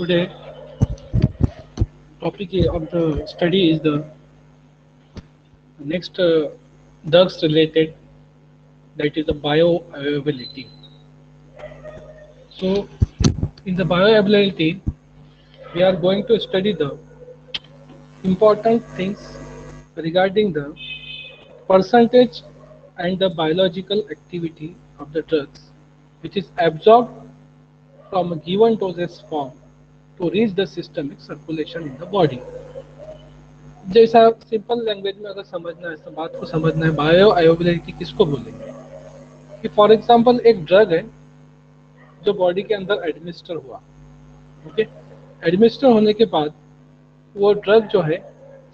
Today, topic of the study is the next drugs related, that is the bioavailability. So, in the bioavailability, we are going to study the important things regarding the percentage and the biological activity of the drugs, which is absorbed from a given dosage form to reach the systemic circulation in the body. जैसा simple language में अगर समझना है, इस बात को समझना है, बायो अवेलेबिलिटी किसको बोलेंगे? कि फॉर एग्जांपल एक ड्रग है जो बॉडी के अंदर एडमिनिस्टर हुआ, ओके। एडमिनिस्टर होने के बाद वो ड्रग जो है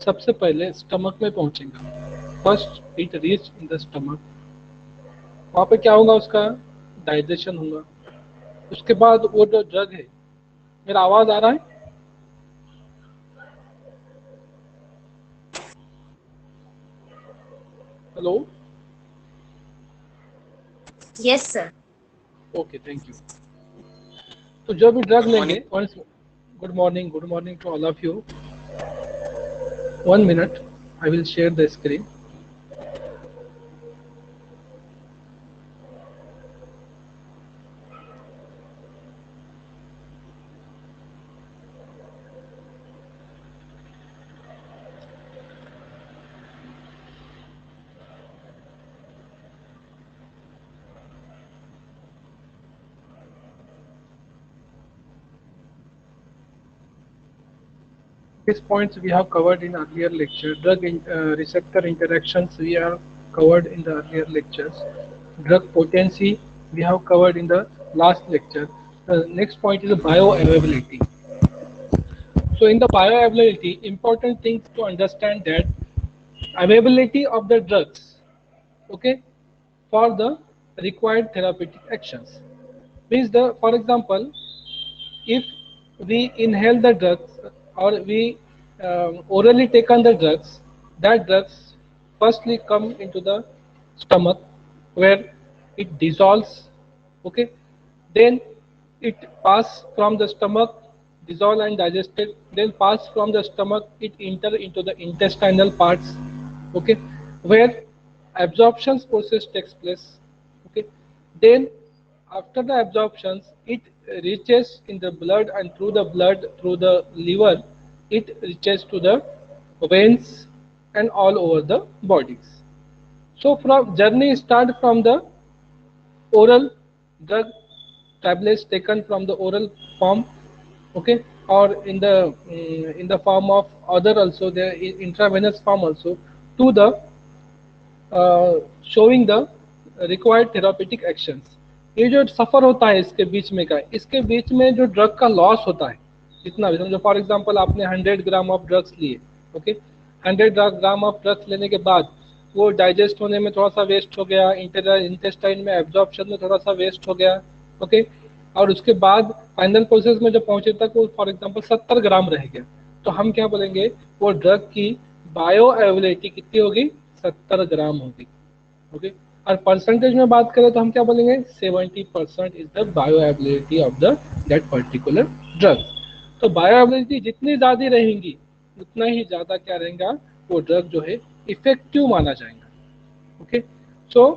सबसे पहले स्टमक में पहुंचेगा। First it reach in the stomach, वहाँ पे क्या होगा, उसका डाइजेशन होगा। उसके बाद वो जो ड्रग है, मेरा आवाज आ रहा है? Hello, Yes, sir. Okay, thank you. तो जो भी ड्रग लेंगे, good morning to all of you. 1 minute, I will share the screen. These points we have covered in earlier lecture. Receptor interactions we have covered in the earlier lectures. Drug potency we have covered in the last lecture. The next point is bioavailability. So in the bioavailability, important things to understand that availability of the drugs, okay, for the required therapeutic actions. Means the, for example, if we inhale the drugs or we orally take on the drugs, that drugs firstly come into the stomach where it dissolves, okay, then it pass from the stomach, dissolve and digested, then pass from the stomach, it enter into the intestinal parts, okay, where absorption process takes place, okay. Then after the absorptions, it reaches in the blood, and through the blood, through the liver, it reaches to the veins and all over the bodies. So from journey start from the oral drug, tablets taken from the oral form, okay, or in the form of other also, the intravenous form also, to the showing the required therapeutic actions. ये जो सफर होता है इसके बीच में का, इसके बीच में जो ड्रग का लॉस होता है, जितना भी समझो, फॉर एग्जांपल आपने 100 ग्राम ऑफ ड्रग्स लिए, ओके, 100 ग्राम ऑफ ड्रग्स लेने के बाद वो डाइजेस्ट होने में थोड़ा सा वेस्ट हो गया, इंटेस्टाइन में एब्जॉर्प्शन में थोड़ा सा वेस्ट हो गया, ओके, और उसके बाद फाइनल प्रोसेस में जब पहुंचे तक वो फॉर एग्जांपल 70 ग्राम रह गया, तो हम क्या बोलेंगे, वो ड्रग की बायो अवेलेबिलिटी कितनी होगी, 70 ग्राम होगी, ओके। और परसेंटेज में बात करें तो हम क्या बोलेंगे, 70% is the bio availability of the that particular drug. तो बायो अवेलेबिलिटी जितनी ज्यादा रहेंगी उतना ही ज्यादा क्या रहेगा, वो ड्रग जो है इफेक्टिव माना जाएगा, okay. So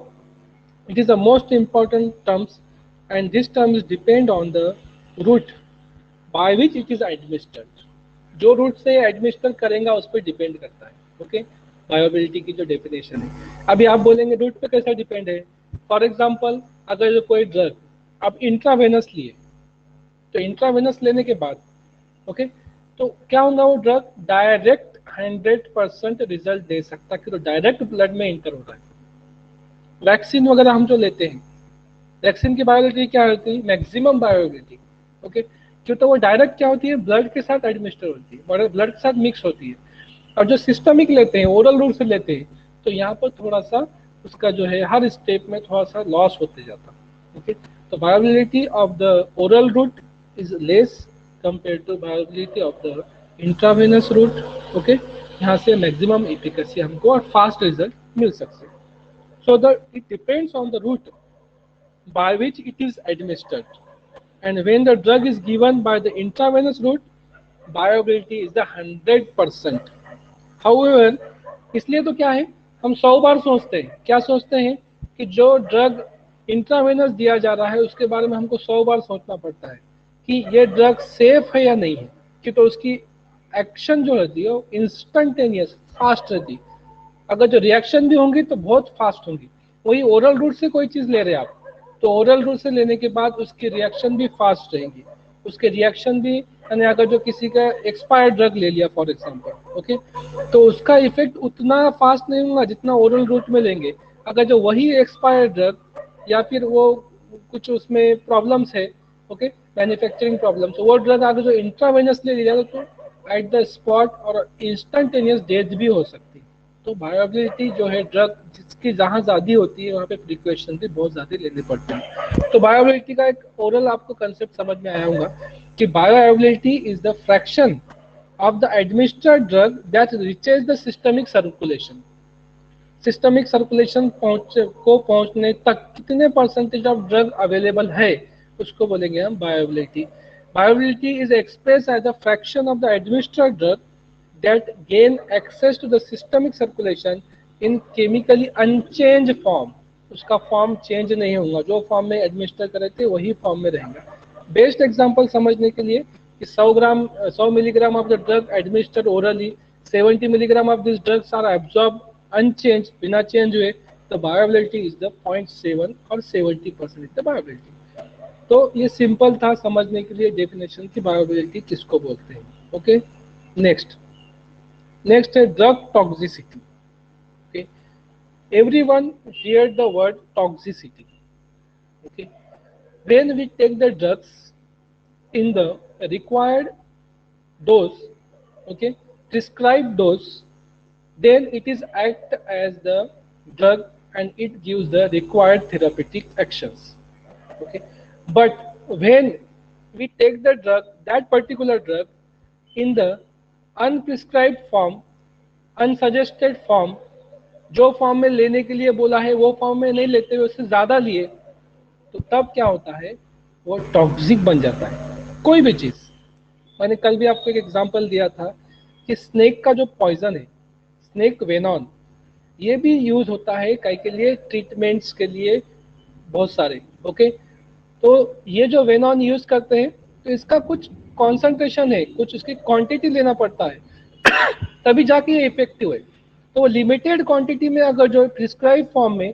it is the most important terms, and this term is depend on the route by which it is administered. जो रूट से एडमिनिस्टर करेगा उस पर डिपेंड करता है, ओके। बायोबिलिटी की जो डेफिनेशन है, अभी आप बोलेंगे रूट पे कैसा डिपेंड है। फॉर एग्जांपल, अगर जो कोई ड्रग आप इंट्रावेनस लिए, तो इंट्रावेनस लेने के बाद, ओके, तो क्या होगा, वो ड्रग डायरेक्ट 100% रिजल्ट दे सकता है कि तो डायरेक्ट ब्लड में इंटर हो रहा है। वैक्सीन वगैरह हम जो लेते हैं, वैक्सीन की बायोबिलिटी क्या होती है, मैक्सिमम बायोबिलिटी, ओके, क्यों, तो वो डायरेक्ट क्या होती है, ब्लड के साथ एडमिनिस्टर होती है, ब्लड के साथ मिक्स होती है। और जो सिस्टमिक लेते हैं, ओरल रूट से लेते हैं, तो यहाँ पर थोड़ा सा उसका जो है हर स्टेप में थोड़ा सा लॉस होते जाता है, ओके। तो bioavailability of the oral route is less compare to bioavailability of the intravenous route, okay. यहाँ से मैक्सिमम एफिकेसी हमको और फास्ट रिजल्ट मिल सकते हैं। So the it depends on the route by which it is administered. and when the drug is given by the intravenous route, bioavailability is the 100%. However, इसलिए तो क्या है, हम 100 बार सोचते हैं, क्या सोचते हैं कि जो ड्रग इंट्रावेनस दिया जा रहा है उसके बारे में हमको 100 बार सोचना पड़ता है कि ये ड्रग सेफ है या नहीं है, कि तो उसकी एक्शन जो रहती है वो इंस्टेंटेनियस फास्ट रहती है, अगर जो रिएक्शन भी होंगी तो बहुत फास्ट होंगी। वही ओरल रूट से कोई चीज़ ले रहे हैं आप, तो ओरल रूट से लेने के बाद उसकी रिएक्शन भी फास्ट रहेंगी, उसके रिएक्शन भी, यानी अगर जो किसी का एक्सपायर्ड ड्रग ले लिया फॉर एग्जांपल, ओके, तो उसका इफेक्ट उतना फास्ट नहीं होगा जितना ओरल रूट में लेंगे। अगर जो वही एक्सपायर्ड ड्रग या फिर वो कुछ उसमें प्रॉब्लम्स है, ओके, मैन्युफैक्चरिंग प्रॉब्लम्स, वो ड्रग अगर जो इंट्रावेनसली लिया तो एट द स्पॉट और इंस्टेंटेनियस डेथ भी हो सकती है। तो बायोअवेलेबिलिटी जो है ड्रग जिसकी जहाँ ज़्यादा होती है वहाँ पे प्रिकॉशन भी बहुत ज़्यादा लेने पड़ते हैं। तो बायोअवेलेबिलिटी का एक ओरल आपको कंसेप्ट समझ में आया होगा कि bioavailability is the fraction of the administered drug that reaches the systemic circulation. Systemic circulation को पहुंचने तक कितने परसेंटेज ऑफ ड्रग अवेलेबल है, उसको बोलेंगे हम bioavailability. Bioavailability is express as a fraction of the administered drug that gain access to the systemic circulation in chemically unchanged form। उसका form change नहीं होगा, जो फॉर्म में एडमिनिस्टर करे थे वही फॉर्म में रहेगा। बेस्ट एग्जांपल समझने के लिए कि 100 milligram of the drug administered orally, 70 milligram of this drugs are absorb unchange, बिना चेंज हुए, द बायोअवेलेबिलिटी इज द 0.7 और 70% इज द बायोअवेलेबिलिटी। तो ये सिंपल था समझने के लिए डेफिनेशन की बायोअवेलेबिलिटी किसको बोलते हैं। ओके, नेक्स्ट है drug toxicity. Okay, everyone heard the word toxicity। okay, when we take the drugs in the required dose, okay, prescribed dose, then it is act as the drug and it gives the required therapeutic actions। okay, but when we take the drug, that particular drug in the unprescribed form, unsuggested form, जो form में लेने के लिए बोला है वो form में नहीं लेते हुए उससे ज्यादा लिए, तो तब क्या होता है, वो टॉक्सिक बन जाता है। कोई भी चीज, मैंने कल भी आपको एक एग्जांपल दिया था कि स्नेक का जो पॉइजन है, स्नेक वेनॉन, ये भी यूज होता है कई के लिए, ट्रीटमेंट्स के लिए बहुत सारे। ओके, तो ये जो वेनॉन यूज करते हैं तो इसका कुछ कॉन्सेंट्रेशन है, कुछ उसकी क्वांटिटी लेना पड़ता है तभी जाके ये इफेक्टिव है। तो लिमिटेड क्वांटिटी में अगर जो प्रिस्क्राइब फॉर्म में,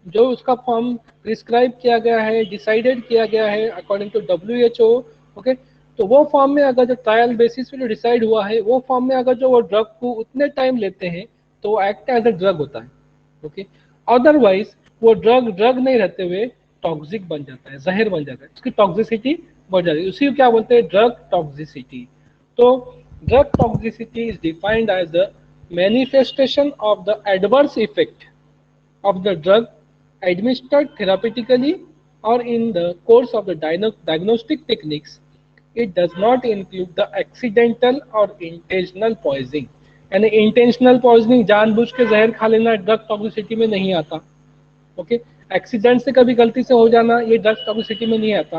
जो उसका फॉर्म प्रिस्क्राइब किया गया है, डिसाइडेड किया गया है अकॉर्डिंग टू WHO, ओके, तो वो फॉर्म में अगर जो ट्रायल बेसिस पे जो डिसाइड हुआ है वो फॉर्म में अगर जो वो ड्रग को उतने टाइम लेते हैं तो वो एक्ट एज अ ड्रग होता है। ओके, अदरवाइज वो ड्रग नहीं रहते हुए टॉक्सिक बन जाता है, जहर बन जाता है, उसकी टॉक्सिसिटी बढ़ जाती है, उसी को क्या बोलते हैं, ड्रग टॉक्सिसिटी। तो drug toxicity is defined as the manifestation of the adverse effect of the drug administered therapeutically or in the course of the diagnostic techniques। It does not include the accidental or intentional poisoning। यानी intentional poisoning, जानबूझ के जहर खा लेना drug toxicity में नहीं आता। Okay, accident से कभी गलती से हो जाना ये ड्रग टॉक्सिसिटी में नहीं आता।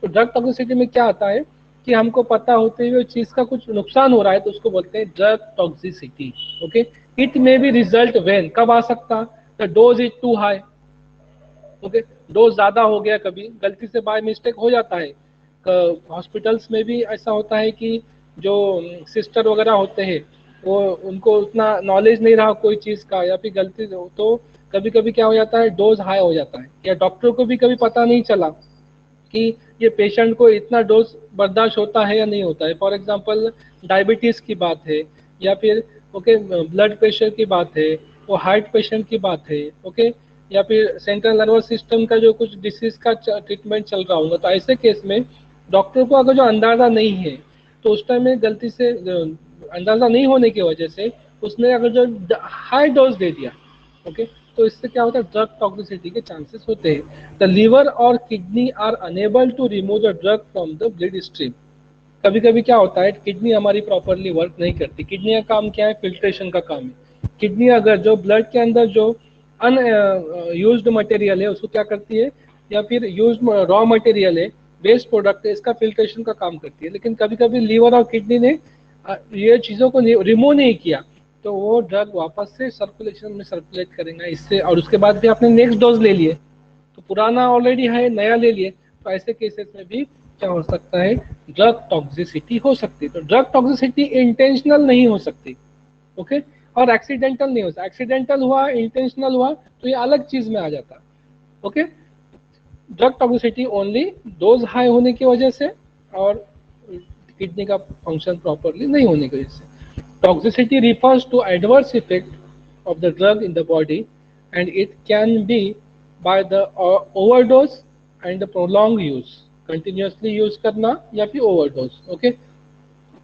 तो ड्रग टॉक्सिसिटी में क्या आता है कि हमको पता होते हुए चीज का कुछ नुकसान हो रहा है तो उसको बोलते हैं drug toxicity. Okay, it may be result when, कब आ सकता, the dose is too high. Okay, dose ज्यादा हो गया, कभी गलती से बाय मिस्टेक हो जाता है। हॉस्पिटल्स में भी ऐसा होता है कि जो सिस्टर वगैरह होते हैं वो उनको उतना नॉलेज नहीं रहा कोई चीज का, या फिर गलती से, तो कभी कभी क्या हो जाता है, डोज हाई हो जाता है, या डॉक्टर को भी कभी पता नहीं चला कि ये पेशेंट को इतना डोज बर्दाश्त होता है या नहीं होता है। फॉर एग्जांपल डायबिटीज की बात है, या फिर ओके ब्लड प्रेशर की बात है, वो हार्ट पेशेंट की बात है, ओके, या फिर सेंट्रल नर्वस सिस्टम का जो कुछ डिसीज का ट्रीटमेंट चल रहा होगा, तो ऐसे केस में डॉक्टर को अगर जो अंदाजा नहीं है तो उस टाइम में गलती से अंदाजा नहीं होने की वजह से उसने अगर जो हाई डोज दे दिया, ओके, तो इससे क्या होता है, ड्रग टॉक्सिसिटी के चांसेस होते हैं। द लिवर और kidney are unable to remove the drug from the blood stream. कभी कभी क्या होता है, किडनी हमारी प्रॉपरली वर्क नहीं करती। किडनी का काम क्या है, फिल्ट्रेशन का काम है। किडनी अगर जो ब्लड के अंदर जो अन यूज्ड मटेरियल है उसको क्या करती है, या फिर यूज्ड रॉ मटेरियल है वेस्ट प्रोडक्ट है, इसका फिल्ट्रेशन का काम करती है। लेकिन कभी कभी लीवर और किडनी ने ये चीज़ों को रिमूव नहीं किया, तो वो ड्रग वापस से सर्कुलेशन में सर्कुलेट करेगा इससे, और उसके बाद भी आपने नेक्स्ट डोज ले लिए, तो पुराना ऑलरेडी है, नया ले लिए, तो ऐसे केसेस में भी क्या हो सकता है, ड्रग टॉक्सिसिटी हो सकती है। तो ड्रग टॉक्सिसिटी इंटेंशनल नहीं हो सकती, ओके, और एक्सीडेंटल नहीं हो सकता। एक्सीडेंटल हुआ, इंटेंशनल हुआ, तो ये अलग चीज में आ जाता है, okay. Drug toxicity only dose high होने की वजह से और किडनी का फंक्शन प्रॉपरली नहीं होने की वजह से। Toxicity refers to adverse effect of the drug in the body, and it can be by the overdose and the prolonged use, continuously use करना या फिर overdose, okay।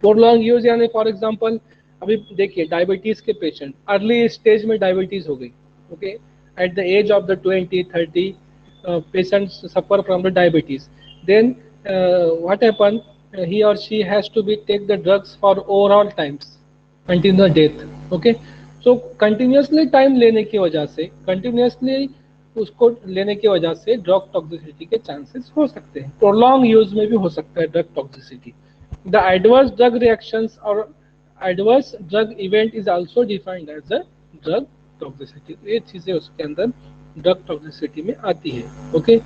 prolonged use यानी फॉर एग्जांपल अभी देखिए डायबिटीज के patient, early stage में diabetes हो गई, okay, at the age of the 20-30 patients suffer from the diabetes, then what happen, he or she has to be take the drugs for overall times until the death, okay। so continuously time लेने की वजह से, continuously उसको लेने की वजह से drug toxicity के चांसेस हो सकते हैं। प्रोलॉन्ग यूज में भी हो सकता है drug toxicity. The adverse drug reactions और adverse drug event is also defined as a drug toxicity. ये चीजें उसके अंदर ड्रग टॉक्सिसिटी में आती है, ओके।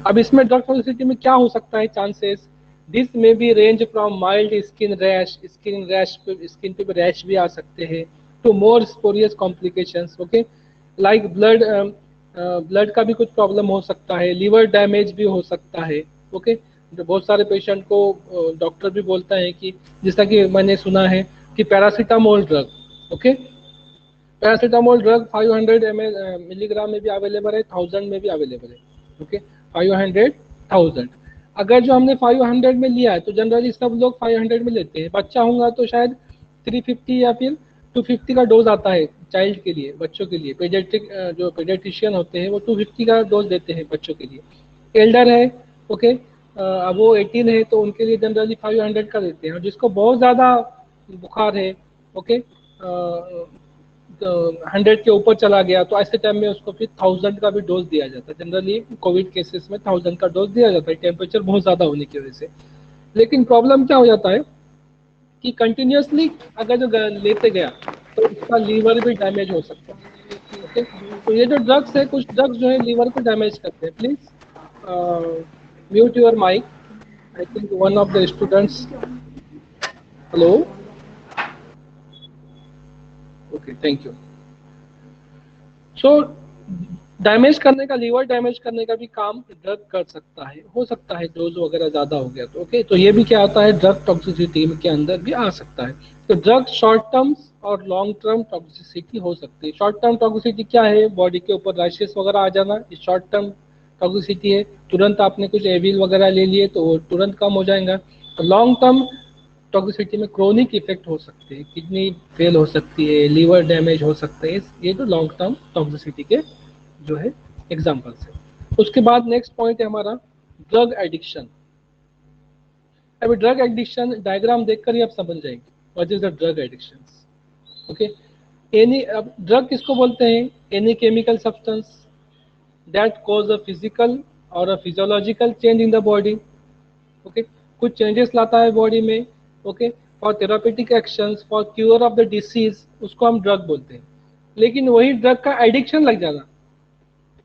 अब इसमें ड्रग टॉक्सिसिटी में क्या हो सकता है chances, this may be range from mild skin rash, skin पे रैश भी आ सकते हैं, to more spurious complications, okay, like blood का भी कुछ प्रॉब्लम हो सकता है, लीवर डैमेज भी हो सकता है, ओके। जो बहुत सारे पेशेंट को डॉक्टर भी बोलता है कि, जैसा कि मैंने सुना है कि paracetamol drug, okay, paracetamol drug 500 milligram में भी अवेलेबल है, 1000 में भी अवेलेबल है, ओके, 500, 1000। अगर जो हमने 500 में लिया है तो जनरली सब लोग 500 में लेते हैं, बच्चा होगा तो शायद 350 या फिर 250 का डोज आता है चाइल्ड के लिए, बच्चों के लिए। पेडियाट्रिक जो पेडियाट्रिशियन होते हैं वो 250 का डोज देते हैं बच्चों के लिए। एल्डर है, ओके, अब वो 18 है तो उनके लिए जनरली 500 का देते हैं। और जिसको बहुत ज़्यादा बुखार है, ओके, 100 के ऊपर चला गया, तो ऐसे टाइम में उसको फिर 1000 का भी डोज दिया जाता है। जनरली कोविड केसेस में 1000 का डोज दिया जाता है, टेम्परेचर बहुत ज़्यादा होने की वजह से। लेकिन प्रॉब्लम क्या हो जाता है कि कंटिन्यूसली अगर जो लेते गया तो उसका लीवर भी डैमेज हो सकता है, ओके। तो ये जो ड्रग्स है, कुछ ड्रग्स जो है लीवर को डैमेज करते हैं। Please mute your mic, I think one of the students, hello, okay, thank you. So damage करने का, लीवर डैमेज करने का भी काम ड्रग कर सकता है, हो सकता है डोज वगैरह ज़्यादा हो गया तो, ओके। तो ये भी क्या आता है, ड्रग टॉक्सिसिटी के अंदर भी आ सकता है। तो ड्रग शॉर्ट टर्म और लॉन्ग टर्म टॉक्सिसिटी हो सकती है। शॉर्ट टर्म टॉक्सिसिटी क्या है, बॉडी के ऊपर रैशेस वगैरह आ जाना, ये शॉर्ट टर्म टॉक्सिसिटी है। तुरंत आपने कुछ एविल वगैरह ले लिए तो वो तुरंत कम हो जाएगा। लॉन्ग टर्म टॉक्सिसिटी में क्रोनिक इफेक्ट हो सकते हैं, किडनी फेल हो सकती है, लीवर डैमेज हो सकते हैं, ये जो लॉन्ग टर्म टॉक्सिसिटी के जो है एग्जाम्पल्स है। उसके बाद नेक्स्ट पॉइंट है हमारा ड्रग एडिक्शन। अभी ड्रग एडिक्शन डायग्राम देखकर ही आप समझ जाएंगे what is the drug addiction, okay. Any, अब ड्रग किसको बोलते हैं, any chemical substance that cause a physical और a physiological change in the body, okay, कुछ चेंजेस लाता है बॉडी में, okay, for therapeutic actions, for cure of the disease, उसको हम ड्रग बोलते हैं। लेकिन वही ड्रग का एडिक्शन लग जाना,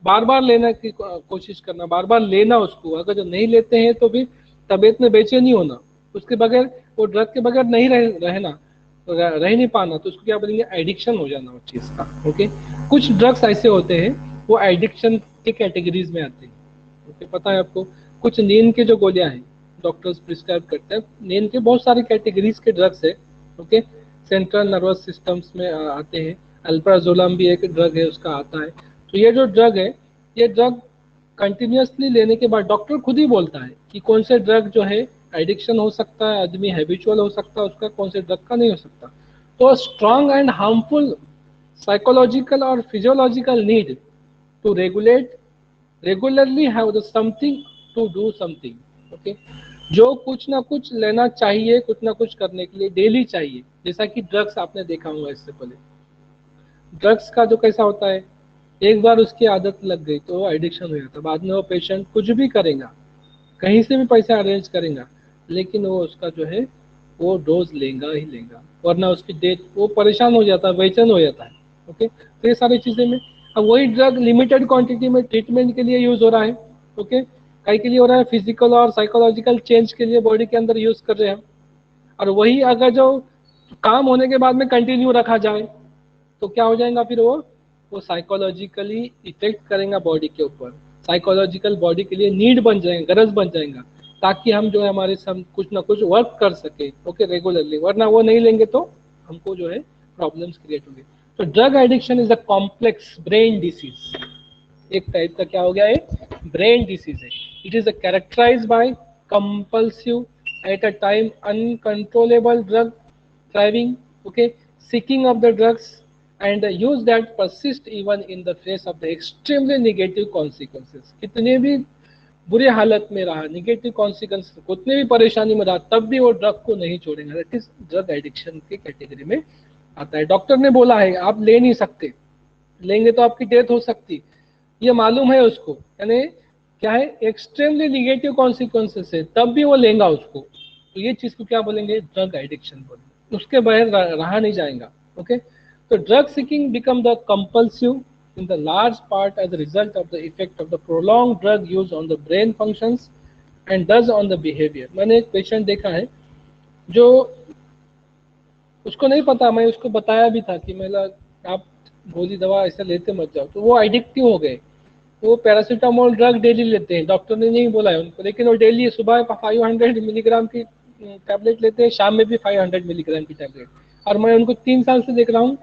बार बार लेने की कोशिश करना, बार बार लेना उसको, अगर जो नहीं लेते हैं तो भी तबीयत में बेचैनी होना, उसके बगैर, वो ड्रग के बगैर नहीं रहना, रह नहीं पाना, तो उसको क्या बोलेंगे, एडिक्शन हो जाना उस चीज़ का, ओके। कुछ ड्रग्स ऐसे होते हैं वो एडिक्शन के कैटेगरीज में आते हैं, ओके, पता है आपको। कुछ नींद के जो गोलियां हैं डॉक्टर्स प्रिस्क्राइब करते हैं, नींद के बहुत सारे कैटेगरीज के ड्रग्स है, ओके, सेंट्रल नर्वस सिस्टम्स में आते हैं। अल्प्राजोलम भी एक ड्रग है, उसका आता है। तो ये जो ड्रग है, ये ड्रग कंटिन्यूसली लेने के बाद डॉक्टर खुद ही बोलता है कि कौन से ड्रग जो है एडिक्शन हो सकता है, आदमी हैबिचुअल हो सकता है उसका, कौन से ड्रग का नहीं हो सकता। तो स्ट्रॉन्ग एंड हार्मफुल साइकोलॉजिकल और physiological need to regulate regularly have the something to do something, okay, जो कुछ ना कुछ लेना चाहिए, कुछ ना कुछ करने के लिए डेली चाहिए। जैसा कि ड्रग्स आपने देखा होगा इससे पहले, ड्रग्स का जो कैसा होता है, एक बार उसकी आदत लग गई तो एडिक्शन हो जाता है, बाद में वो पेशेंट कुछ भी करेगा, कहीं से भी पैसा अरेंज करेगा, लेकिन वो उसका जो है वो डोज लेगा ही लेगा, वरना उसकी डेथ, वो परेशान हो जाता है, बेचैन हो जाता है। ओके, तो ये सारी चीज़ें में अब वही ड्रग लिमिटेड क्वांटिटी में ट्रीटमेंट के लिए यूज़ हो रहा है। ओके, कई के लिए हो रहा है, फिजिकल और साइकोलॉजिकल चेंज के लिए बॉडी के अंदर यूज़ कर रहे हैं। और वही अगर जो काम होने के बाद में कंटिन्यू रखा जाए तो क्या हो जाएगा फिर वो साइकोलॉजिकली इफेक्ट करेगा बॉडी के ऊपर, साइकोलॉजिकल बॉडी के लिए नीड बन जाएगा, गरज बन जाएगा, ताकि हम जो है हमारे सब कुछ ना कुछ वर्क कर सके। ओके, रेगुलरली, वरना वो नहीं लेंगे तो हमको जो है प्रॉब्लम्स क्रिएट होंगे। तो drug addiction is a complex brain disease, एक टाइप का क्या हो गया है, ब्रेन डिसीज है। It is characterize by compulsive at a time uncontrollable drug driving, okay, seeking of the drugs and the use that persist even in the face of the extremely negative consequences। कितने भी बुरे हालत में रहा, negative consequence, उतने भी परेशानी में रहा, तब भी वो ड्रग को नहीं छोड़ेंगे। दैट इज ड्रग एडिक्शन के कैटेगरी में आता है। डॉक्टर ने बोला है आप ले नहीं सकते, लेंगे तो आपकी डेथ हो सकती, ये मालूम है उसको, यानी क्या है, एक्सट्रीमली निगेटिव कॉन्सिक्वेंसेस है, तब भी वो लेगा उसको, तो ये चीज को क्या बोलेंगे, ड्रग एडिक्शन बोलेंगे, उसके बगैर रहा नहीं जाएगा। ओके, तो drug seeking become the compulsive in the large part as a result of the effect of the prolonged drug use on the brain functions and thus on the behavior। मैंने एक patient देखा है जो, उसको नहीं पता, मैं उसको बताया भी था कि मतलब आप गोली दवा ऐसा लेते मत जाओ, तो वो एडिक्टिव हो गए। वो पैरासीटामोल ड्रग डेली लेते हैं, डॉक्टर ने नहीं बोला है उनको, लेकिन वो डेली सुबह 500 मिलीग्राम की टैबलेट लेते हैं, शाम में भी 500 मिलीग्राम की टैबलेट। और मैं उनको 3 साल से देख रहा हूँ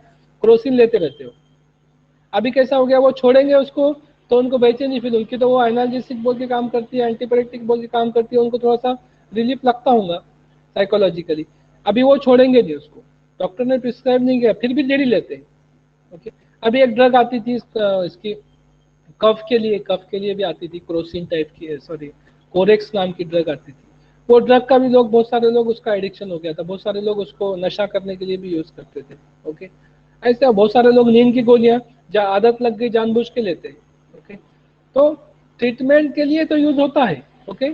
क्रोसिन लेते रहते हो। अभी कैसा हो गया, वो छोड़ेंगे उसको तो उनको बेचैनी फील, उनकी तो वो एनाल्जेसिक बोल के काम करती है, एंटीपायरेटिक बोल के काम करती है, उनको थोड़ा सा रिलीफ लगता होगा साइकोलॉजिकली। अभी वो छोड़ेंगे नहीं उसको, डॉक्टर ने प्रिस्क्राइब नहीं किया, फिर भी डेली लेते हैं। ओके, अभी एक ड्रग आती थी इसकी कफ के लिए भी आती थी, क्रोसिन टाइप की, सॉरी कोरेक्स नाम की ड्रग आती थी। वो ड्रग का भी लोग, बहुत सारे लोग, उसका एडिक्शन हो गया था, बहुत सारे लोग उसको नशा करने के लिए भी यूज करते थे। ओके, ऐसे बहुत सारे लोग नींद की गोलियां आदत लग गई जानबूझ के लेते हैं। ओके, तो ट्रीटमेंट के लिए तो यूज होता है। ओके,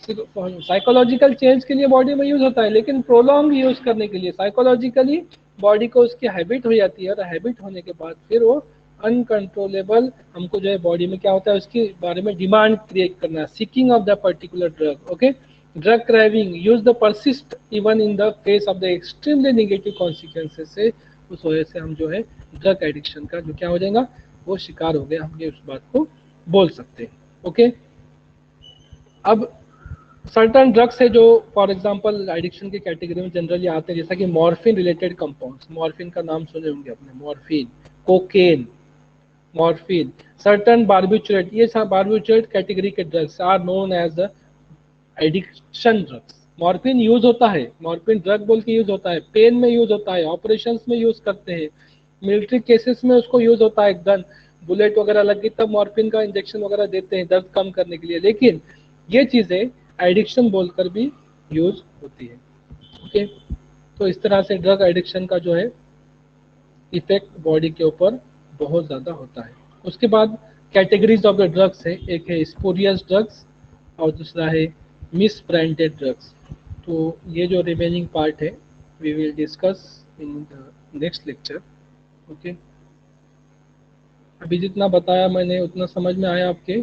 साइकोलॉजिकल चेंज के लिए बॉडी में यूज होता है, लेकिन प्रोलॉन्ग यूज करने के लिए साइकोलॉजिकली बॉडी को उसकी हैबिट हो जाती है, और हैबिट होने के बाद फिर वो अनकंट्रोलेबल, हमको जो है बॉडी में क्या होता है उसके बारे में डिमांड क्रिएट करना, seeking of the particular drug. Okay, drug craving use the persist even in the face of the extremely negative consequences से, उस वजह से हम जो है ड्रग एडिक्शन का जो क्या हो जाएगा, वो शिकार हो गया, हम ये उस बात को बोल सकते हैं। ओके, अब सर्टन ड्रग्स है जो फॉर एग्जांपल एडिक्शन की कैटेगरी में जनरली आते हैं, जैसा कि मॉर्फिन रिलेटेड कंपाउंड्स, मॉर्फिन का नाम सुने होंगे आपने, morphine, cocaine, morphine, certain barbiturate, ये सब बार्बिट्यूरेट कैटेगरी के drugs are known as the addiction drugs. Morphine use होता है, मॉर्फिन ड्रग बोल के यूज होता है, पेन में यूज होता है, ऑपरेशंस में यूज करते हैं, मिलिट्री केसेस में उसको यूज होता है, गन बुलेट वगैरह लगी तब मॉर्फिन का इंजेक्शन वगैरह देते हैं दर्द कम करने के लिए, लेकिन ये चीजें एडिक्शन बोलकर भी यूज होती है। ओके, तो इस तरह से ड्रग एडिक्शन का जो है इफेक्ट बॉडी के ऊपर बहुत ज़्यादा होता है। उसके बाद कैटेगरीज ऑफ द ड्रग्स है, एक है स्पूरियस ड्रग्स और दूसरा है मिस ब्रांडेड ड्रग्स। तो ये जो रिमेनिंग पार्ट है we will discuss in the next lecture. Okay, अभी जितना बताया मैंने उतना समझ में आया आपके?